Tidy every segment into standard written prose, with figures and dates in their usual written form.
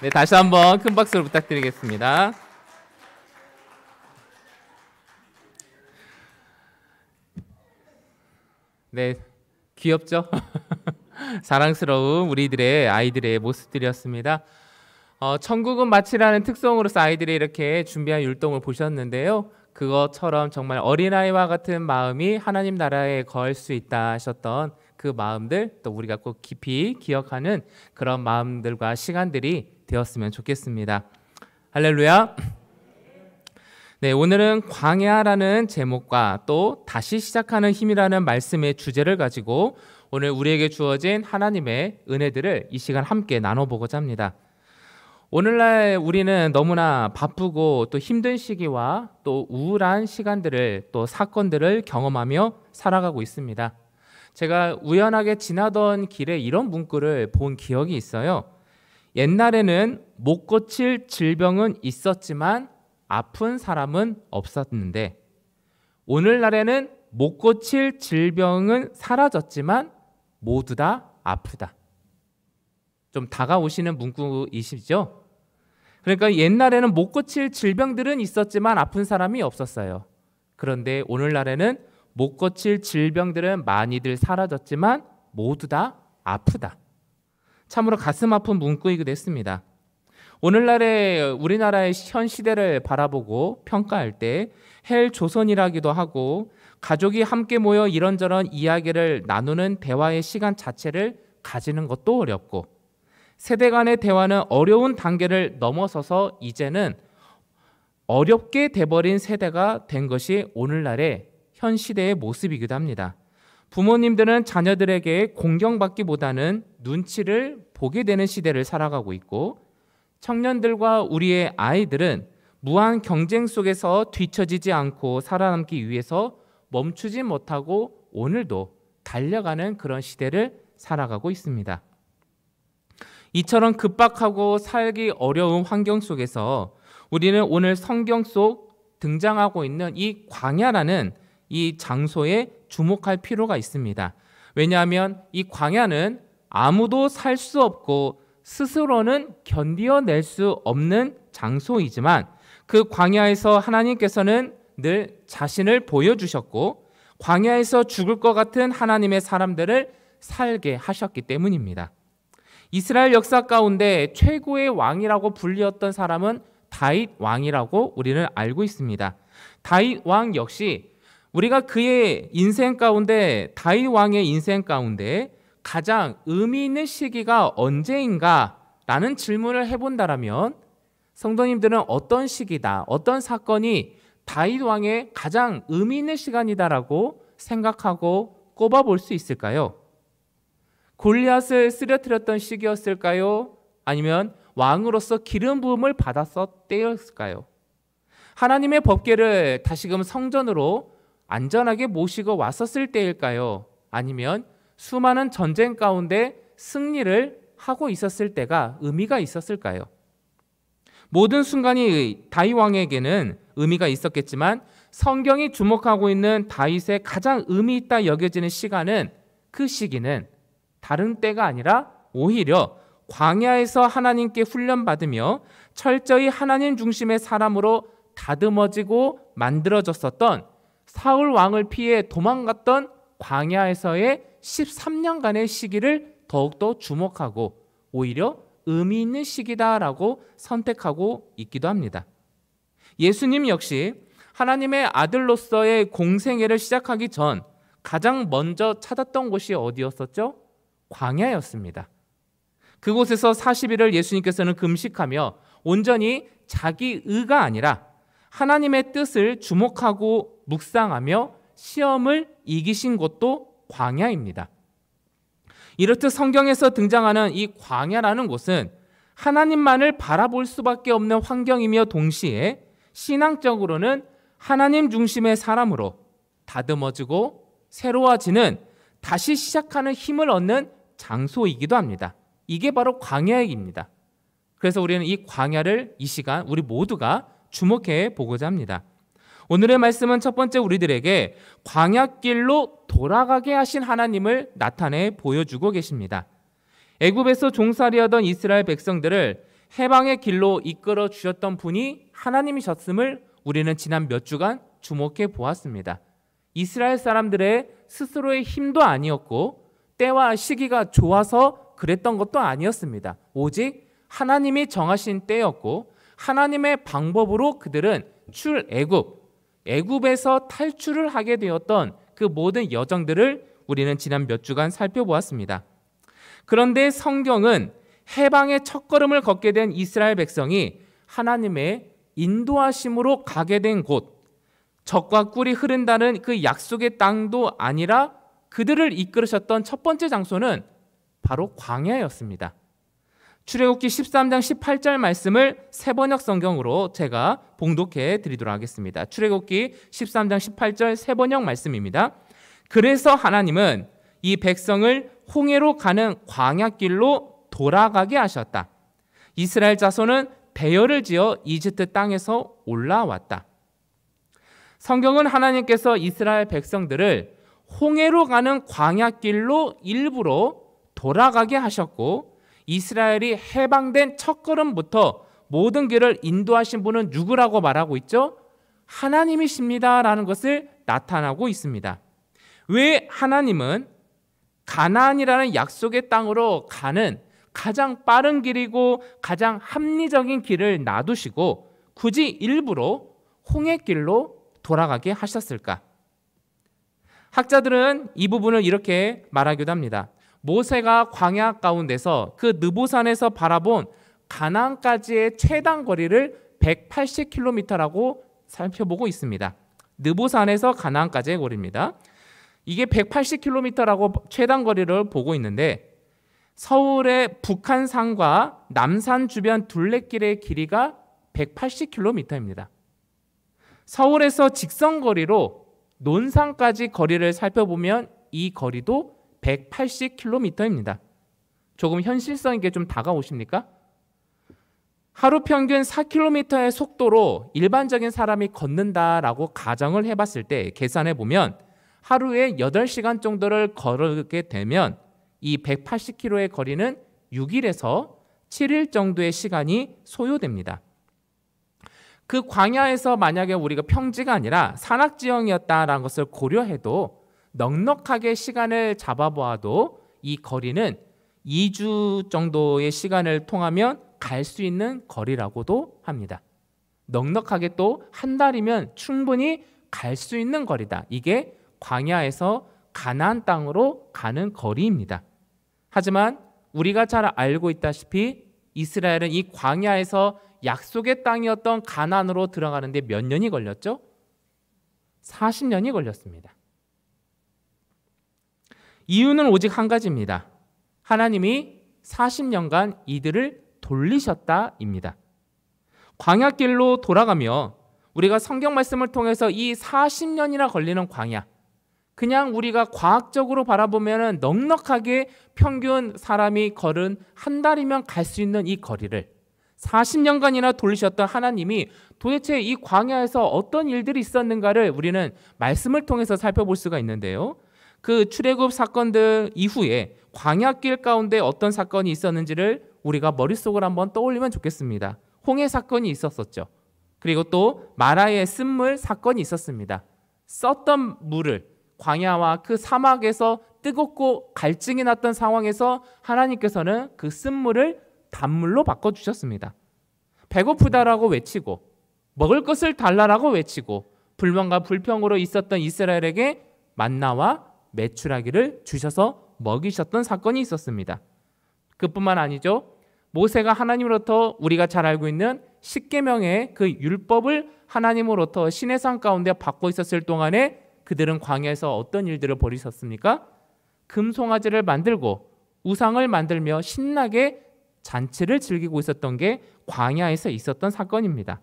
네, 다시 한번 큰 박수를 부탁드리겠습니다. 네, 귀엽죠? 사랑스러운 우리들의 아이들의 모습들이었습니다. 천국은 마치라는 특성으로서 아이들이 이렇게 준비한 율동을 보셨는데요. 그것처럼 정말 어린아이와 같은 마음이 하나님 나라에 거할 수 있다 하셨던 그 마음들, 또 우리가 꼭 깊이 기억하는 그런 마음들과 시간들이 되었으면 좋겠습니다. 할렐루야. 네, 오늘은 광야라는 제목과 또 다시 시작하는 힘이라는 말씀의 주제를 가지고 오늘 우리에게 주어진 하나님의 은혜들을 이 시간 함께 나눠보고자 합니다. 오늘날 우리는 너무나 바쁘고 또 힘든 시기와 또 우울한 시간들을 또 사건들을 경험하며 살아가고 있습니다. 제가 우연하게 지나던 길에 이런 문구를 본 기억이 있어요. 옛날에는 못 고칠 질병은 있었지만 아픈 사람은 없었는데 오늘날에는 못 고칠 질병은 사라졌지만 모두 다 아프다. 좀 다가오시는 문구이시죠? 그러니까 옛날에는 못 고칠 질병들은 있었지만 아픈 사람이 없었어요. 그런데 오늘날에는 못 고칠 질병들은 많이들 사라졌지만 모두 다 아프다. 참으로 가슴 아픈 문구이기도 했습니다. 오늘날의 우리나라의 현 시대를 바라보고 평가할 때 헬조선이라기도 하고 가족이 함께 모여 이런저런 이야기를 나누는 대화의 시간 자체를 가지는 것도 어렵고 세대 간의 대화는 어려운 단계를 넘어서서 이제는 어렵게 돼버린 세대가 된 것이 오늘날의 현 시대의 모습이기도 합니다. 부모님들은 자녀들에게 공경받기보다는 눈치를 보게 되는 시대를 살아가고 있고 청년들과 우리의 아이들은 무한 경쟁 속에서 뒤처지지 않고 살아남기 위해서 멈추지 못하고 오늘도 달려가는 그런 시대를 살아가고 있습니다. 이처럼 급박하고 살기 어려운 환경 속에서 우리는 오늘 성경 속 등장하고 있는 이 광야라는 이 장소에 주목할 필요가 있습니다. 왜냐하면 이 광야는 아무도 살 수 없고 스스로는 견디어낼 수 없는 장소이지만 그 광야에서 하나님께서는 늘 자신을 보여주셨고 광야에서 죽을 것 같은 하나님의 사람들을 살게 하셨기 때문입니다. 이스라엘 역사 가운데 최고의 왕이라고 불리었던 사람은 다윗 왕이라고 우리는 알고 있습니다. 다윗 왕 역시 우리가 그의 인생 가운데 다윗 왕의 인생 가운데 가장 의미 있는 시기가 언제인가라는 질문을 해본다라면 성도님들은 어떤 시기다, 어떤 사건이 다윗 왕의 가장 의미 있는 시간이다라고 생각하고 꼽아볼 수 있을까요? 골리앗을 쓰러뜨렸던 시기였을까요? 아니면 왕으로서 기름 부음을 받았을 때였을까요? 하나님의 법궤를 다시금 성전으로 안전하게 모시고 왔었을 때일까요? 아니면 수많은 전쟁 가운데 승리를 하고 있었을 때가 의미가 있었을까요? 모든 순간이 다윗 왕에게는 의미가 있었겠지만 성경이 주목하고 있는 다윗의 가장 의미 있다 여겨지는 시간은 그 시기는 다른 때가 아니라 오히려 광야에서 하나님께 훈련받으며 철저히 하나님 중심의 사람으로 다듬어지고 만들어졌었던 사울 왕을 피해 도망갔던 광야에서의 13년간의 시기를 더욱더 주목하고 오히려 의미 있는 시기다라고 선택하고 있기도 합니다. 예수님 역시 하나님의 아들로서의 공생애를 시작하기 전 가장 먼저 찾았던 곳이 어디였었죠? 광야였습니다. 그곳에서 40일을 예수님께서는 금식하며 온전히 자기 의가 아니라 하나님의 뜻을 주목하고 묵상하며 시험을 이기신 곳도 광야입니다. 이렇듯 성경에서 등장하는 이 광야라는 곳은 하나님만을 바라볼 수밖에 없는 환경이며 동시에 신앙적으로는 하나님 중심의 사람으로 다듬어지고 새로워지는 다시 시작하는 힘을 얻는 장소이기도 합니다. 이게 바로 광야입니다. 그래서 우리는 이 광야를 이 시간 우리 모두가 주목해 보고자 합니다. 오늘의 말씀은 첫 번째 우리들에게 광야길로 돌아가게 하신 하나님을 나타내 보여주고 계십니다. 애굽에서 종살이하던 이스라엘 백성들을 해방의 길로 이끌어 주셨던 분이 하나님이셨음을 우리는 지난 몇 주간 주목해 보았습니다. 이스라엘 사람들의 스스로의 힘도 아니었고 때와 시기가 좋아서 그랬던 것도 아니었습니다. 오직 하나님이 정하신 때였고 하나님의 방법으로 그들은 애굽에서 탈출을 하게 되었던 그 모든 여정들을 우리는 지난 몇 주간 살펴보았습니다. 그런데 성경은 해방의 첫걸음을 걷게 된 이스라엘 백성이 하나님의 인도하심으로 가게 된 곳, 젖과 꿀이 흐른다는 그 약속의 땅도 아니라 그들을 이끌으셨던 첫 번째 장소는 바로 광야였습니다. 출애굽기 13장 18절 말씀을 새번역 성경으로 제가 봉독해 드리도록 하겠습니다. 출애굽기 13장 18절 새번역 말씀입니다. 그래서 하나님은 이 백성을 홍해로 가는 광야길로 돌아가게 하셨다. 이스라엘 자손은 배열을 지어 이집트 땅에서 올라왔다. 성경은 하나님께서 이스라엘 백성들을 홍해로 가는 광야길로 일부러 돌아가게 하셨고 이스라엘이 해방된 첫걸음부터 모든 길을 인도하신 분은 누구라고 말하고 있죠? 하나님이십니다라는 것을 나타나고 있습니다. 왜 하나님은 가나안이라는 약속의 땅으로 가는 가장 빠른 길이고 가장 합리적인 길을 놔두시고 굳이 일부러 홍해길로 돌아가게 하셨을까? 학자들은 이 부분을 이렇게 말하기도 합니다. 모세가 광야 가운데서 그 느보산에서 바라본 가나안까지의 최단 거리를 180km라고 살펴보고 있습니다. 느보산에서 가나안까지의 거리입니다. 이게 180km라고 최단 거리를 보고 있는데 서울의 북한산과 남산 주변 둘레길의 길이가 180km입니다. 서울에서 직선거리로 논산까지 거리를 살펴보면 이 거리도 180km입니다. 조금 현실성 있게 좀 다가오십니까? 하루 평균 4km의 속도로 일반적인 사람이 걷는다라고 가정을 해봤을 때 계산해 보면 하루에 8시간 정도를 걸게 되면 이 180km의 거리는 6일에서 7일 정도의 시간이 소요됩니다. 그 광야에서 만약에 우리가 평지가 아니라 산악지형이었다라는 것을 고려해도 넉넉하게 시간을 잡아보아도 이 거리는 2주 정도의 시간을 통하면 갈 수 있는 거리라고도 합니다. 넉넉하게 또 한 달이면 충분히 갈 수 있는 거리다. 이게 광야에서 가나안 땅으로 가는 거리입니다. 하지만 우리가 잘 알고 있다시피 이스라엘은 이 광야에서 약속의 땅이었던 가나안으로 들어가는데 몇 년이 걸렸죠? 40년이 걸렸습니다. 이유는 오직 한 가지입니다. 하나님이 40년간 이들을 돌리셨다입니다. 광야길로 돌아가며 우리가 성경 말씀을 통해서 이 40년이나 걸리는 광야, 그냥 우리가 과학적으로 바라보면 넉넉하게 평균 사람이 걸은 한 달이면 갈 수 있는 이 거리를 40년간이나 돌리셨던 하나님이 도대체 이 광야에서 어떤 일들이 있었는가를 우리는 말씀을 통해서 살펴볼 수가 있는데요. 그 출애굽 사건들 이후에 광야길 가운데 어떤 사건이 있었는지를 우리가 머릿속으로 한번 떠올리면 좋겠습니다. 홍해 사건이 있었었죠. 그리고 또 마라의 쓴물 사건이 있었습니다. 썼던 물을 광야와 그 사막에서 뜨겁고 갈증이 났던 상황에서 하나님께서는 그 쓴물을 단물로 바꿔주셨습니다. 배고프다라고 외치고 먹을 것을 달라라고 외치고 불만과 불평으로 있었던 이스라엘에게 만나와 메추라기를 주셔서 먹이셨던 사건이 있었습니다. 그뿐만 아니죠. 모세가 하나님으로부터 우리가 잘 알고 있는 십계명의 그 율법을 하나님으로부터 시내산 가운데 받고 있었을 동안에 그들은 광야에서 어떤 일들을 벌이셨습니까? 금송아지를 만들고 우상을 만들며 신나게 잔치를 즐기고 있었던 게 광야에서 있었던 사건입니다.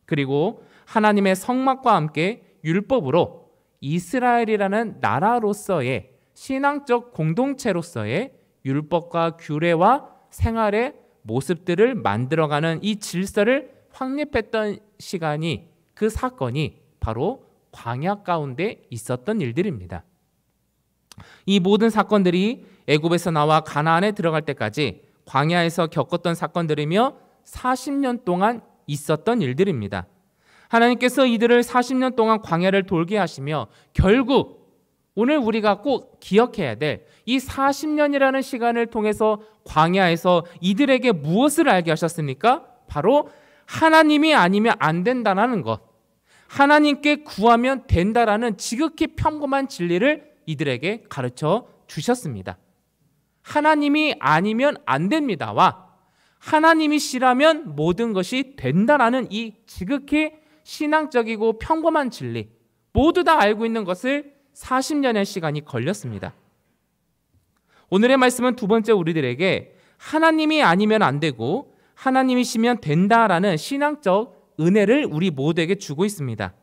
그리고 하나님의 성막과 함께 율법으로 이스라엘이라는 나라로서의 신앙적 공동체로서의 율법과 규례와 생활의 모습들을 만들어가는 이 질서를 확립했던 시간이, 그 사건이 바로 광야 가운데 있었던 일들입니다. 이 모든 사건들이 애굽에서 나와 가나안에 들어갈 때까지 광야에서 겪었던 사건들이며 40년 동안 있었던 일들입니다. 하나님께서 이들을 40년 동안 광야를 돌게 하시며 결국 오늘 우리가 꼭 기억해야 될 이 40년이라는 시간을 통해서 광야에서 이들에게 무엇을 알게 하셨습니까? 바로 하나님이 아니면 안 된다는 것, 하나님께 구하면 된다라는 지극히 평범한 진리를 이들에게 가르쳐 주셨습니다. 하나님이 아니면 안 됩니다와 하나님이시라면 모든 것이 된다라는 이 지극히 신앙적이고 평범한 진리, 모두 다 알고 있는 것을 40년의 시간이 걸렸습니다. 오늘의 말씀은 두 번째 우리들에게 하나님이 아니면 안 되고 하나님이시면 된다라는 신앙적 은혜를 우리 모두에게 주고 있습니다.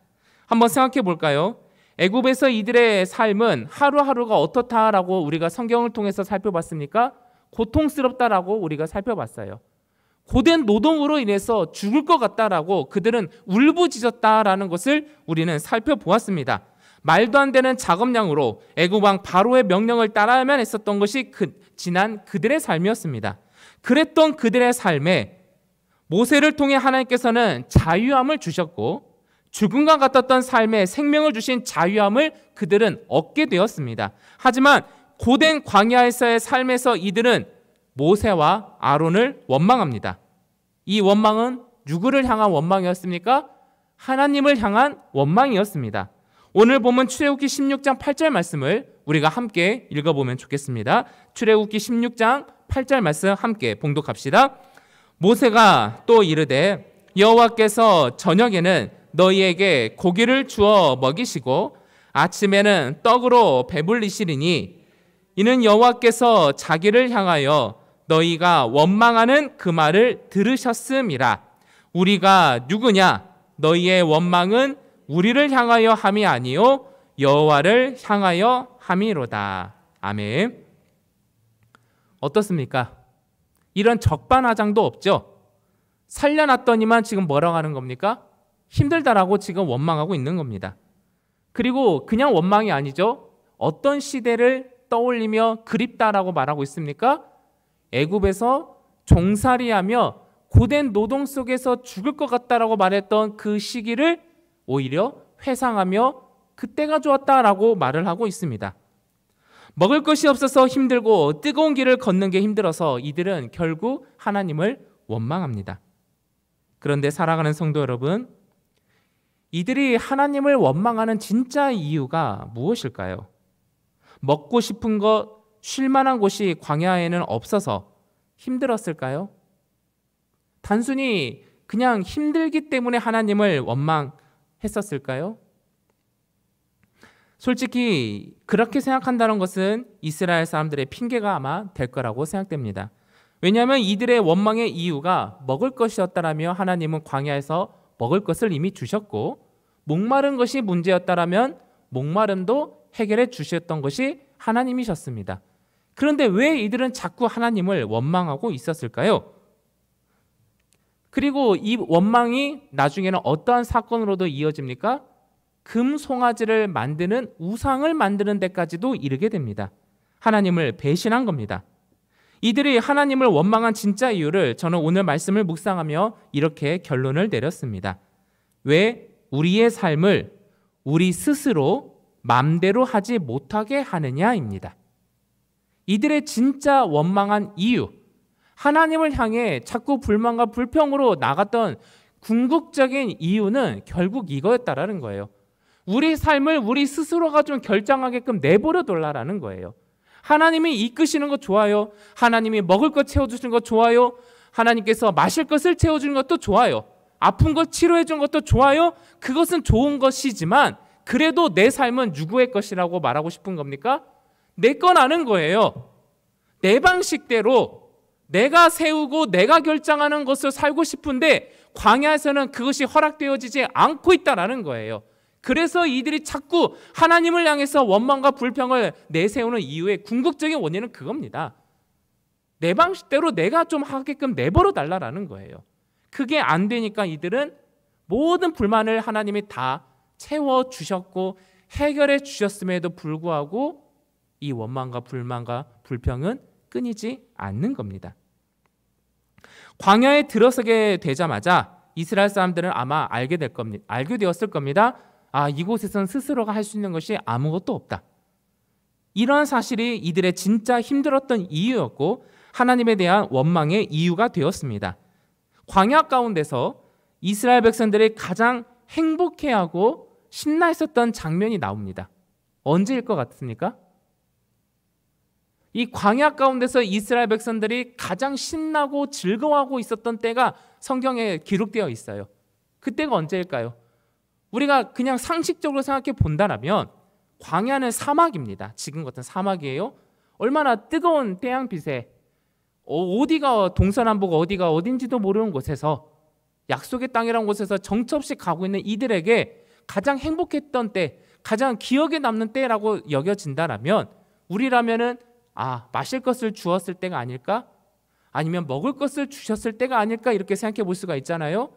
한번 생각해 볼까요? 애굽에서 이들의 삶은 하루하루가 어떻다라고 우리가 성경을 통해서 살펴봤습니까? 고통스럽다라고 우리가 살펴봤어요. 고된 노동으로 인해서 죽을 것 같다라고 그들은 울부짖었다라는 것을 우리는 살펴보았습니다. 말도 안 되는 작업량으로 애굽 왕 바로의 명령을 따라야만 했었던 것이 지난 그들의 삶이었습니다. 그랬던 그들의 삶에 모세를 통해 하나님께서는 자유함을 주셨고 죽음과 같았던 삶에 생명을 주신 자유함을 그들은 얻게 되었습니다. 하지만 고된 광야에서의 삶에서 이들은 모세와 아론을 원망합니다. 이 원망은 누구를 향한 원망이었습니까? 하나님을 향한 원망이었습니다. 오늘 보면 출애굽기 16장 8절 말씀을 우리가 함께 읽어보면 좋겠습니다. 출애굽기 16장 8절 말씀 함께 봉독합시다. 모세가 또 이르되 여호와께서 저녁에는 너희에게 고기를 주어 먹이시고 아침에는 떡으로 배불리시리니 이는 여호와께서 자기를 향하여 너희가 원망하는 그 말을 들으셨음이라. 우리가 누구냐? 너희의 원망은 우리를 향하여 함이 아니요 여호와를 향하여 함이로다. 아멘. 어떻습니까? 이런 적반하장도 없죠. 살려놨더니만 지금 뭐라고 하는 겁니까? 힘들다라고 지금 원망하고 있는 겁니다. 그리고 그냥 원망이 아니죠. 어떤 시대를 떠올리며 그립다라고 말하고 있습니까? 애굽에서 종살이하며 고된 노동 속에서 죽을 것 같다라고 말했던 그 시기를 오히려 회상하며 그때가 좋았다라고 말을 하고 있습니다. 먹을 것이 없어서 힘들고 뜨거운 길을 걷는 게 힘들어서 이들은 결국 하나님을 원망합니다. 그런데 사랑하는 성도 여러분, 이들이 하나님을 원망하는 진짜 이유가 무엇일까요? 먹고 싶은 것, 쉴 만한 곳이 광야에는 없어서 힘들었을까요? 단순히 그냥 힘들기 때문에 하나님을 원망했었을까요? 솔직히 그렇게 생각한다는 것은 이스라엘 사람들의 핑계가 아마 될 거라고 생각됩니다. 왜냐하면 이들의 원망의 이유가 먹을 것이었다라며 하나님은 광야에서 먹을 것을 이미 주셨고, 목마른 것이 문제였다라면 목마름도 해결해 주셨던 것이 하나님이셨습니다. 그런데 왜 이들은 자꾸 하나님을 원망하고 있었을까요? 그리고 이 원망이 나중에는 어떠한 사건으로도 이어집니까? 금 송아지를 만드는 우상을 만드는 데까지도 이르게 됩니다. 하나님을 배신한 겁니다. 이들이 하나님을 원망한 진짜 이유를 저는 오늘 말씀을 묵상하며 이렇게 결론을 내렸습니다. 왜 우리의 삶을 우리 스스로 맘대로 하지 못하게 하느냐입니다. 이들의 진짜 원망한 이유, 하나님을 향해 자꾸 불만과 불평으로 나갔던 궁극적인 이유는 결국 이거였다라는 거예요. 우리 삶을 우리 스스로가 좀 결정하게끔 내버려 둘라라는 거예요. 하나님이 이끄시는 거 좋아요. 하나님이 먹을 것 채워주시는 거 좋아요. 하나님께서 마실 것을 채워주는 것도 좋아요. 아픈 것 치료해 주는 것도 좋아요. 그것은 좋은 것이지만 그래도 내 삶은 누구의 것이라고 말하고 싶은 겁니까? 내 건 아는 거예요. 내 방식대로 내가 세우고 내가 결정하는 것을 살고 싶은데 광야에서는 그것이 허락되어지지 않고 있다라는 거예요. 그래서 이들이 자꾸 하나님을 향해서 원망과 불평을 내세우는 이유의 궁극적인 원인은 그겁니다. 내 방식대로 내가 좀 하게끔 내버려 달라라는 거예요. 그게 안 되니까 이들은 모든 불만을 하나님이 다 채워주셨고 해결해 주셨음에도 불구하고 이 원망과 불만과 불평은 끊이지 않는 겁니다. 광야에 들어서게 되자마자 이스라엘 사람들은 아마 알게 되었을 겁니다. 이곳에선 스스로가 할 수 있는 것이 아무것도 없다. 이러한 사실이 이들의 진짜 힘들었던 이유였고 하나님에 대한 원망의 이유가 되었습니다. 광야 가운데서 이스라엘 백성들이 가장 행복해하고 신나 있었던 장면이 나옵니다. 언제일 것 같습니까? 이 광야 가운데서 이스라엘 백성들이 가장 신나고 즐거워하고 있었던 때가 성경에 기록되어 있어요. 그때가 언제일까요? 우리가 그냥 상식적으로 생각해 본다면 광야는 사막입니다. 지금 같은 사막이에요. 얼마나 뜨거운 태양빛에 어디가 동서남북 어디가 어딘지도 모르는 곳에서 약속의 땅이라는 곳에서 정처 없이 가고 있는 이들에게 가장 행복했던 때, 가장 기억에 남는 때라고 여겨진다면 우리라면은 마실 것을 주었을 때가 아닐까? 아니면 먹을 것을 주셨을 때가 아닐까? 이렇게 생각해 볼 수가 있잖아요.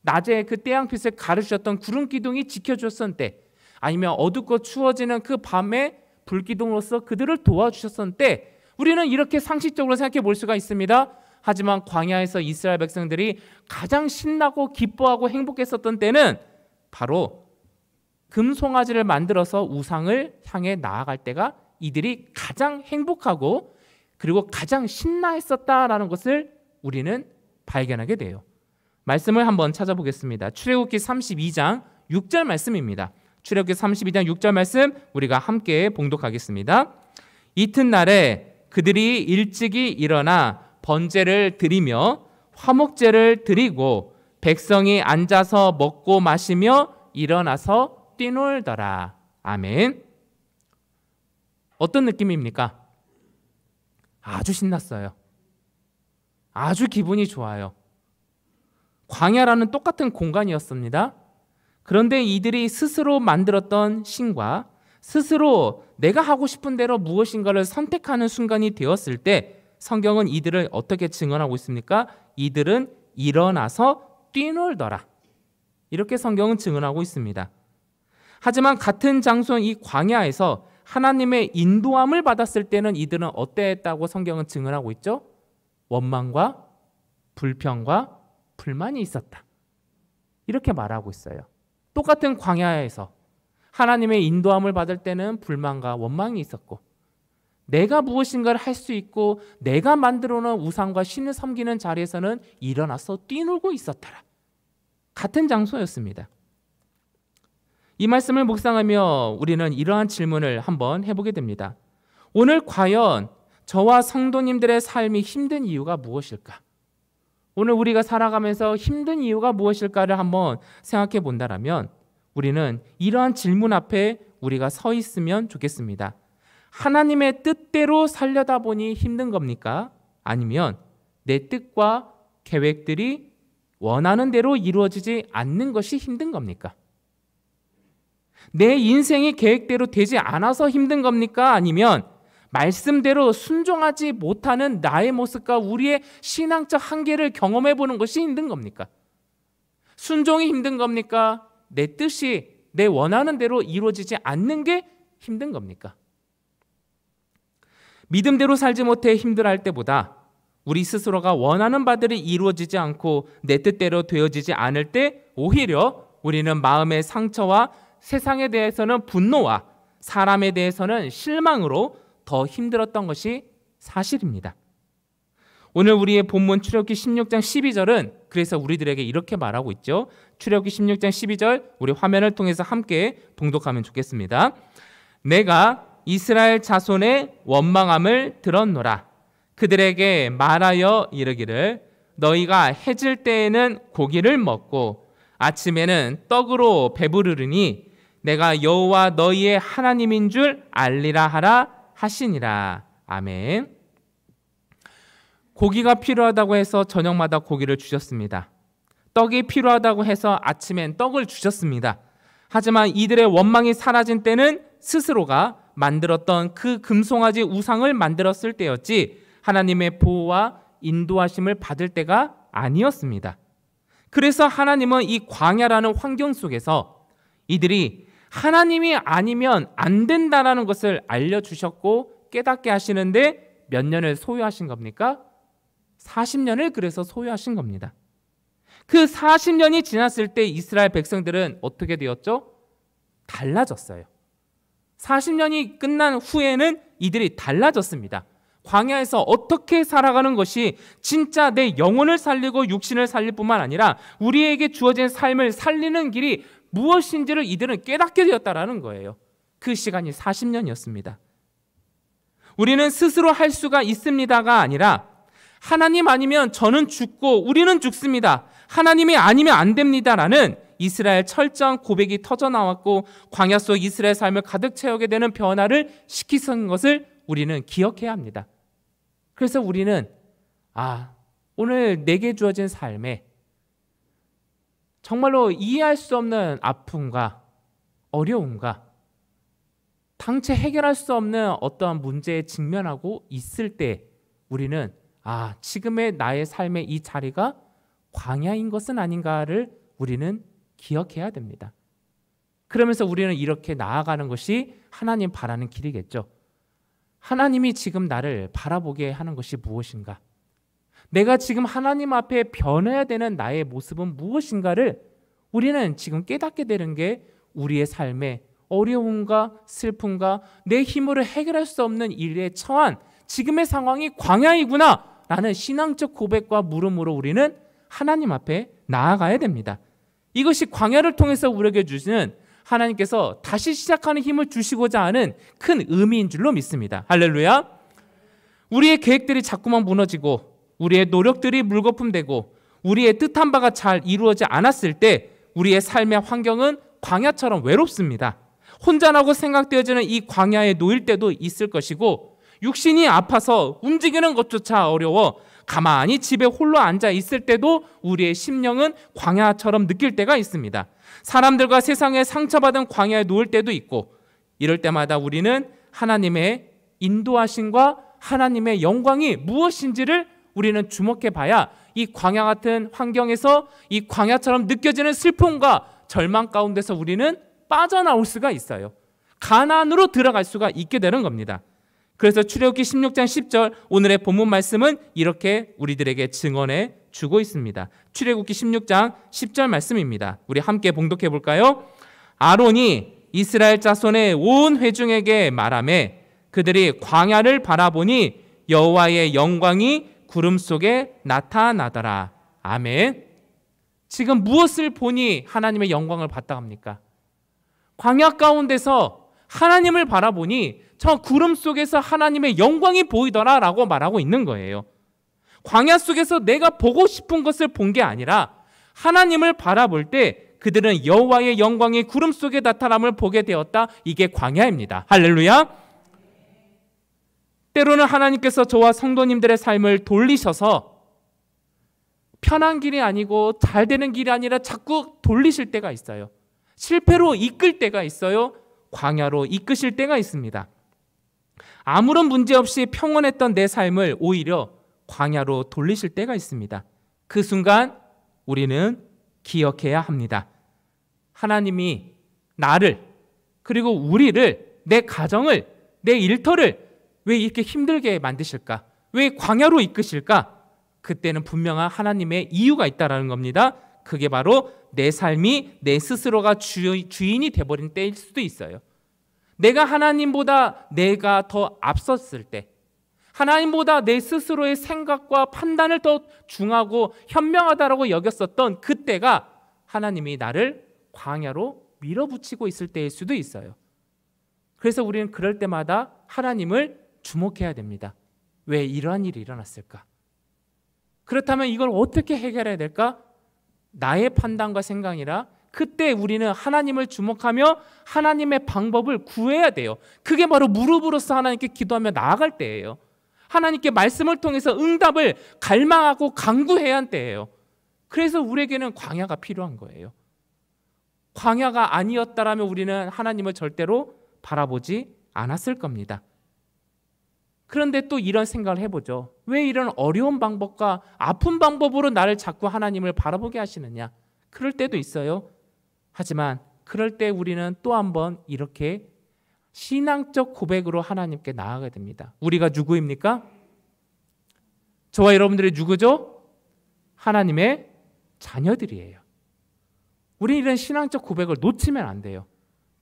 낮에 그 태양빛을 가르셨던 구름 기둥이 지켜주셨던 때, 아니면 어둡고 추워지는 그 밤에 불기둥으로서 그들을 도와주셨던 때, 우리는 이렇게 상식적으로 생각해 볼 수가 있습니다. 하지만 광야에서 이스라엘 백성들이 가장 신나고 기뻐하고 행복했었던 때는 바로 금송아지를 만들어서 우상을 향해 나아갈 때가 이들이 가장 행복하고 그리고 가장 신나했었다라는 것을 우리는 발견하게 돼요. 말씀을 한번 찾아보겠습니다. 출애굽기 32장 6절 말씀입니다. 출애굽기 32장 6절 말씀 우리가 함께 봉독하겠습니다. 이튿날에 그들이 일찍이 일어나 번제를 드리며 화목제를 드리고 백성이 앉아서 먹고 마시며 일어나서 뛰놀더라. 아멘. 어떤 느낌입니까? 아주 신났어요. 아주 기분이 좋아요. 광야라는 똑같은 공간이었습니다. 그런데 이들이 스스로 만들었던 신과 스스로 내가 하고 싶은 대로 무엇인가를 선택하는 순간이 되었을 때 성경은 이들을 어떻게 증언하고 있습니까? 이들은 일어나서 뛰놀더라. 이렇게 성경은 증언하고 있습니다. 하지만 같은 장소인 이 광야에서 하나님의 인도함을 받았을 때는 이들은 어땠다고 성경은 증언하고 있죠? 원망과 불평과 불만이 있었다. 이렇게 말하고 있어요. 똑같은 광야에서 하나님의 인도함을 받을 때는 불만과 원망이 있었고 내가 무엇인가를 할 수 있고 내가 만들어 놓은 우상과 신을 섬기는 자리에서는 일어나서 뛰놀고 있었더라. 같은 장소였습니다. 이 말씀을 묵상하며 우리는 이러한 질문을 한번 해보게 됩니다. 오늘 과연 저와 성도님들의 삶이 힘든 이유가 무엇일까? 오늘 우리가 살아가면서 힘든 이유가 무엇일까를 한번 생각해 본다면 우리는 이러한 질문 앞에 우리가 서 있으면 좋겠습니다. 하나님의 뜻대로 살려다 보니 힘든 겁니까? 아니면 내 뜻과 계획들이 원하는 대로 이루어지지 않는 것이 힘든 겁니까? 내 인생이 계획대로 되지 않아서 힘든 겁니까? 아니면 말씀대로 순종하지 못하는 나의 모습과 우리의 신앙적 한계를 경험해 보는 것이 힘든 겁니까? 순종이 힘든 겁니까? 내 뜻이 내 원하는 대로 이루어지지 않는 게 힘든 겁니까? 믿음대로 살지 못해 힘들어할 때보다 우리 스스로가 원하는 바들이 이루어지지 않고 내 뜻대로 되어지지 않을 때 오히려 우리는 마음의 상처와 세상에 대해서는 분노와 사람에 대해서는 실망으로 더 힘들었던 것이 사실입니다. 오늘 우리의 본문 출애굽기 16장 12절은 그래서 우리들에게 이렇게 말하고 있죠. 출애굽기 16장 12절 우리 화면을 통해서 함께 봉독하면 좋겠습니다. 내가 이스라엘 자손의 원망함을 들었노라. 그들에게 말하여 이르기를 너희가 해질 때에는 고기를 먹고 아침에는 떡으로 배부르리니 내가 여호와 너희의 하나님인 줄 알리라 하라 하시니라. 아멘. 고기가 필요하다고 해서 저녁마다 고기를 주셨습니다. 떡이 필요하다고 해서 아침엔 떡을 주셨습니다. 하지만 이들의 원망이 사라진 때는 스스로가 만들었던 그 금송아지 우상을 만들었을 때였지 하나님의 보호와 인도하심을 받을 때가 아니었습니다. 그래서 하나님은 이 광야라는 환경 속에서 이들이 하나님이 아니면 안 된다라는 것을 알려주셨고 깨닫게 하시는데 몇 년을 소요하신 겁니까? 40년을 그래서 소유하신 겁니다. 그 40년이 지났을 때 이스라엘 백성들은 어떻게 되었죠? 달라졌어요. 40년이 끝난 후에는 이들이 달라졌습니다. 광야에서 어떻게 살아가는 것이 진짜 내 영혼을 살리고 육신을 살릴 뿐만 아니라 우리에게 주어진 삶을 살리는 길이 무엇인지를 이들은 깨닫게 되었다라는 거예요. 그 시간이 40년이었습니다. 우리는 스스로 할 수가 있습니다가 아니라 하나님 아니면 저는 죽고 우리는 죽습니다. 하나님이 아니면 안 됩니다라는 이스라엘 철저한 고백이 터져나왔고 광야 속 이스라엘 삶을 가득 채우게 되는 변화를 시키는 것을 우리는 기억해야 합니다. 그래서 우리는 오늘 내게 주어진 삶에 정말로 이해할 수 없는 아픔과 어려움과 당최 해결할 수 없는 어떠한 문제에 직면하고 있을 때 우리는 지금의 나의 삶의 이 자리가 광야인 것은 아닌가를 우리는 기억해야 됩니다. 그러면서 우리는 이렇게 나아가는 것이 하나님 바라는 길이겠죠. 하나님이 지금 나를 바라보게 하는 것이 무엇인가? 내가 지금 하나님 앞에 변해야 되는 나의 모습은 무엇인가를 우리는 지금 깨닫게 되는 게 우리의 삶의 어려움과 슬픔과 내 힘으로 해결할 수 없는 일에 처한 지금의 상황이 광야이구나 라는 신앙적 고백과 물음으로 우리는 하나님 앞에 나아가야 됩니다. 이것이 광야를 통해서 우리에게 주시는 하나님께서 다시 시작하는 힘을 주시고자 하는 큰 의미인 줄로 믿습니다. 할렐루야. 우리의 계획들이 자꾸만 무너지고 우리의 노력들이 물거품되고 우리의 뜻한 바가 잘 이루어지지 않았을 때 우리의 삶의 환경은 광야처럼 외롭습니다. 혼자라고 생각되어지는 이 광야에 놓일 때도 있을 것이고 육신이 아파서 움직이는 것조차 어려워 가만히 집에 홀로 앉아 있을 때도 우리의 심령은 광야처럼 느낄 때가 있습니다. 사람들과 세상에 상처받은 광야에 놓일 때도 있고 이럴 때마다 우리는 하나님의 인도하심과 하나님의 영광이 무엇인지를 우리는 주목해 봐야 이 광야 같은 환경에서 이 광야처럼 느껴지는 슬픔과 절망 가운데서 우리는 빠져나올 수가 있어요. 가나안으로 들어갈 수가 있게 되는 겁니다. 그래서 출애굽기 16장 10절 오늘의 본문 말씀은 이렇게 우리들에게 증언해 주고 있습니다. 출애굽기 16장 10절 말씀입니다. 우리 함께 봉독해 볼까요? 아론이 이스라엘 자손의 온 회중에게 말하매 그들이 광야를 바라보니 여호와의 영광이 구름 속에 나타나더라. 아멘. 지금 무엇을 보니 하나님의 영광을 봤다 합니까? 광야 가운데서 하나님을 바라보니 저 구름 속에서 하나님의 영광이 보이더라 라고 말하고 있는 거예요. 광야 속에서 내가 보고 싶은 것을 본 게 아니라 하나님을 바라볼 때 그들은 여호와의 영광이 구름 속에 나타남을 보게 되었다. 이게 광야입니다. 할렐루야. 때로는 하나님께서 저와 성도님들의 삶을 돌리셔서 편한 길이 아니고 잘 되는 길이 아니라 자꾸 돌리실 때가 있어요. 실패로 이끌 때가 있어요. 광야로 이끄실 때가 있습니다. 아무런 문제 없이 평온했던 내 삶을 오히려 광야로 돌리실 때가 있습니다. 그 순간 우리는 기억해야 합니다. 하나님이 나를 그리고 우리를 내 가정을 내 일터를 왜 이렇게 힘들게 만드실까? 왜 광야로 이끄실까? 그때는 분명한 하나님의 이유가 있다라는 겁니다. 그게 바로 내 삶이 내 스스로가 주인이 돼버린 때일 수도 있어요. 내가 하나님보다 내가 더 앞섰을 때, 하나님보다 내 스스로의 생각과 판단을 더 중하고 현명하다라고 여겼었던 그때가 하나님이 나를 광야로 밀어붙이고 있을 때일 수도 있어요. 그래서 우리는 그럴 때마다 하나님을 주목해야 됩니다. 왜 이러한 일이 일어났을까? 그렇다면 이걸 어떻게 해결해야 될까? 나의 판단과 생각이라 그때 우리는 하나님을 주목하며 하나님의 방법을 구해야 돼요. 그게 바로 무릎으로서 하나님께 기도하며 나아갈 때예요. 하나님께 말씀을 통해서 응답을 갈망하고 간구해야 할 때예요. 그래서 우리에게는 광야가 필요한 거예요. 광야가 아니었다라면 우리는 하나님을 절대로 바라보지 않았을 겁니다. 그런데 또 이런 생각을 해보죠. 왜 이런 어려운 방법과 아픈 방법으로 나를 자꾸 하나님을 바라보게 하시느냐? 그럴 때도 있어요. 하지만 그럴 때 우리는 또 한 번 이렇게 신앙적 고백으로 하나님께 나아가야 됩니다. 우리가 누구입니까? 저와 여러분들이 누구죠? 하나님의 자녀들이에요. 우리 이런 신앙적 고백을 놓치면 안 돼요.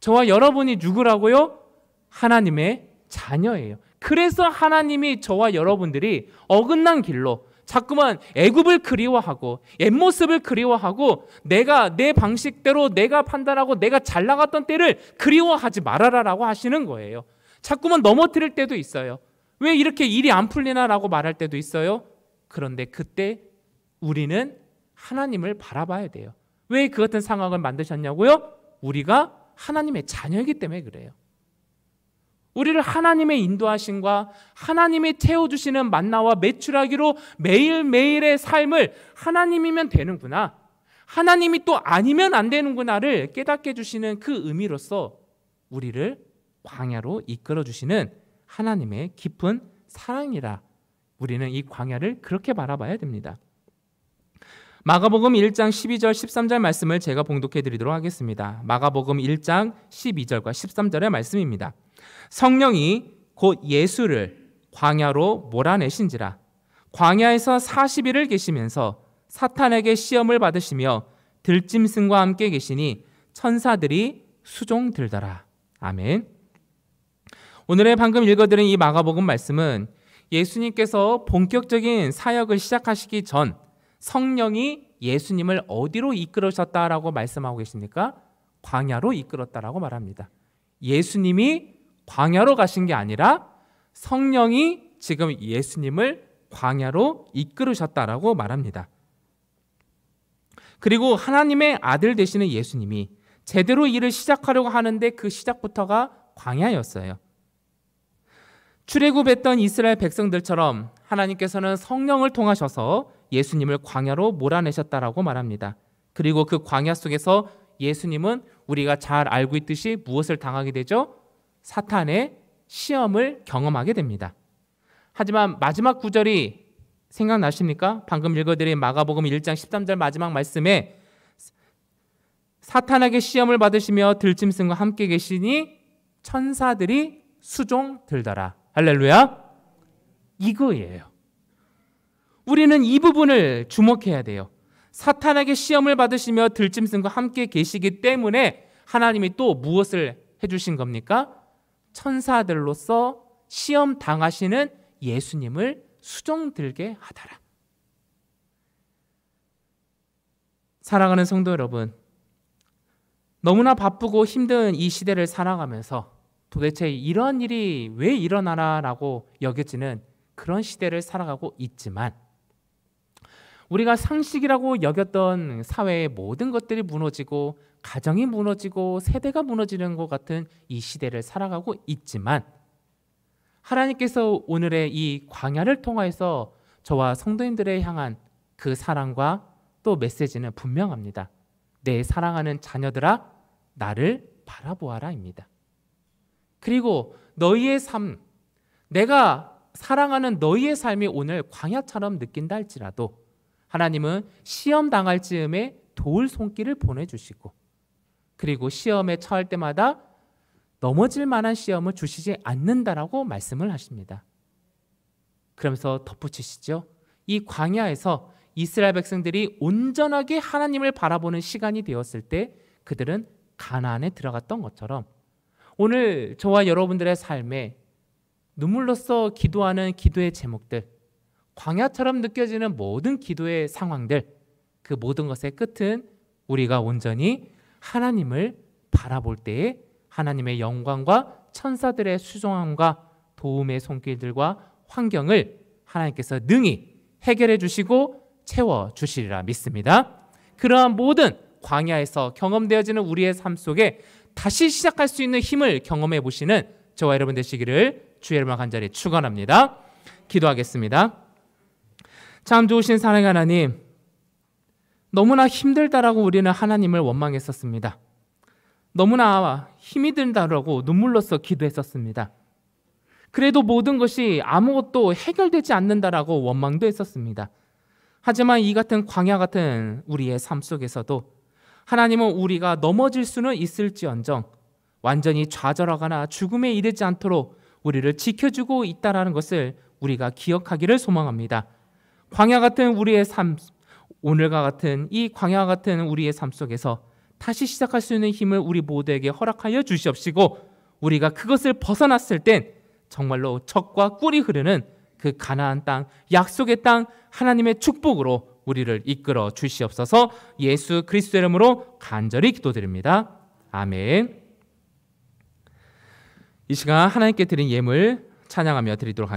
저와 여러분이 누구라고요? 하나님의 자녀예요. 그래서 하나님이 저와 여러분들이 어긋난 길로 자꾸만 애굽을 그리워하고 옛모습을 그리워하고 내가 내 방식대로 내가 판단하고 내가 잘 나갔던 때를 그리워하지 말아라라고 하시는 거예요. 자꾸만 넘어뜨릴 때도 있어요. 왜 이렇게 일이 안 풀리나라고 말할 때도 있어요. 그런데 그때 우리는 하나님을 바라봐야 돼요. 왜 그 같은 상황을 만드셨냐고요? 우리가 하나님의 자녀이기 때문에 그래요. 우리를 하나님의 인도하심과 하나님이 채워주시는 만나와 매출하기로 매일매일의 삶을 하나님이면 되는구나, 하나님이 또 아니면 안 되는구나를 깨닫게 해주시는 그 의미로서 우리를 광야로 이끌어주시는 하나님의 깊은 사랑이라 우리는 이 광야를 그렇게 바라봐야 됩니다. 마가복음 1장 12절 13절 말씀을 제가 봉독해 드리도록 하겠습니다. 마가복음 1장 12절과 13절의 말씀입니다. 성령이 곧 예수를 광야로 몰아내신지라 광야에서 40일을 계시면서 사탄에게 시험을 받으시며 들짐승과 함께 계시니 천사들이 수종들더라. 아멘. 오늘의 방금 읽어드린 이 마가복음 말씀은 예수님께서 본격적인 사역을 시작하시기 전 성령이 예수님을 어디로 이끌으셨다라고 말씀하고 계십니까? 광야로 이끌었다라고 말합니다. 예수님이 광야로 가신 게 아니라 성령이 지금 예수님을 광야로 이끌으셨다라고 말합니다. 그리고 하나님의 아들 되시는 예수님이 제대로 일을 시작하려고 하는데 그 시작부터가 광야였어요. 출애굽했던 이스라엘 백성들처럼 하나님께서는 성령을 통하셔서 예수님을 광야로 몰아내셨다라고 말합니다. 그리고 그 광야 속에서 예수님은 우리가 잘 알고 있듯이 무엇을 당하게 되죠? 사탄의 시험을 경험하게 됩니다. 하지만 마지막 구절이 생각나십니까? 방금 읽어드린 마가복음 1장 13절 마지막 말씀에 사탄에게 시험을 받으시며 들짐승과 함께 계시니 천사들이 수종들더라. 할렐루야. 이거예요. 우리는 이 부분을 주목해야 돼요. 사탄에게 시험을 받으시며 들짐승과 함께 계시기 때문에 하나님이 또 무엇을 해주신 겁니까? 천사들로서 시험 당하시는 예수님을 수종들게 하더라. 사랑하는 성도 여러분, 너무나 바쁘고 힘든 이 시대를 살아가면서 도대체 이런 일이 왜 일어나나라고 여겨지는 그런 시대를 살아가고 있지만 우리가 상식이라고 여겼던 사회의 모든 것들이 무너지고 가정이 무너지고 세대가 무너지는 것 같은 이 시대를 살아가고 있지만 하나님께서 오늘의 이 광야를 통하여서 저와 성도님들에 향한 그 사랑과 또 메시지는 분명합니다. 내 사랑하는 자녀들아 나를 바라보아라입니다. 그리고 너희의 삶, 내가 사랑하는 너희의 삶이 오늘 광야처럼 느낀다 할지라도 하나님은 시험 당할 즈음에 도울 손길을 보내주시고 그리고 시험에 처할 때마다 넘어질 만한 시험을 주시지 않는다라고 말씀을 하십니다. 그러면서 덧붙이시죠. 이 광야에서 이스라엘 백성들이 온전하게 하나님을 바라보는 시간이 되었을 때 그들은 가나안에 들어갔던 것처럼 오늘 저와 여러분들의 삶에 눈물로써 기도하는 기도의 제목들, 광야처럼 느껴지는 모든 기도의 상황들, 그 모든 것의 끝은 우리가 온전히 하나님을 바라볼 때에 하나님의 영광과 천사들의 수종함과 도움의 손길들과 환경을 하나님께서 능히 해결해 주시고 채워 주시리라 믿습니다. 그러한 모든 광야에서 경험되어지는 우리의 삶 속에 다시 시작할 수 있는 힘을 경험해 보시는 저와 여러분 되시기를 주의 이름으로 간절히 축원합니다. 기도하겠습니다. 참 좋으신 사랑의 하나님, 너무나 힘들다라고 우리는 하나님을 원망했었습니다. 너무나 힘이 든다라고 눈물로써 기도했었습니다. 그래도 모든 것이 아무것도 해결되지 않는다라고 원망도 했었습니다. 하지만 이 같은 광야 같은 우리의 삶 속에서도 하나님은 우리가 넘어질 수는 있을지언정 완전히 좌절하거나 죽음에 이르지 않도록 우리를 지켜주고 있다는 것을 우리가 기억하기를 소망합니다. 광야 같은 우리의 삶, 오늘과 같은 이 광야 같은 우리의 삶 속에서 다시 시작할 수 있는 힘을 우리 모두에게 허락하여 주시옵시고, 우리가 그것을 벗어났을 땐 정말로 젖과 꿀이 흐르는 그 가나안 땅, 약속의 땅, 하나님의 축복으로 우리를 이끌어 주시옵소서. 예수 그리스도의 이름으로 간절히 기도드립니다. 아멘. 이 시간 하나님께 드린 예물 찬양하며 드리도록 하겠습니다.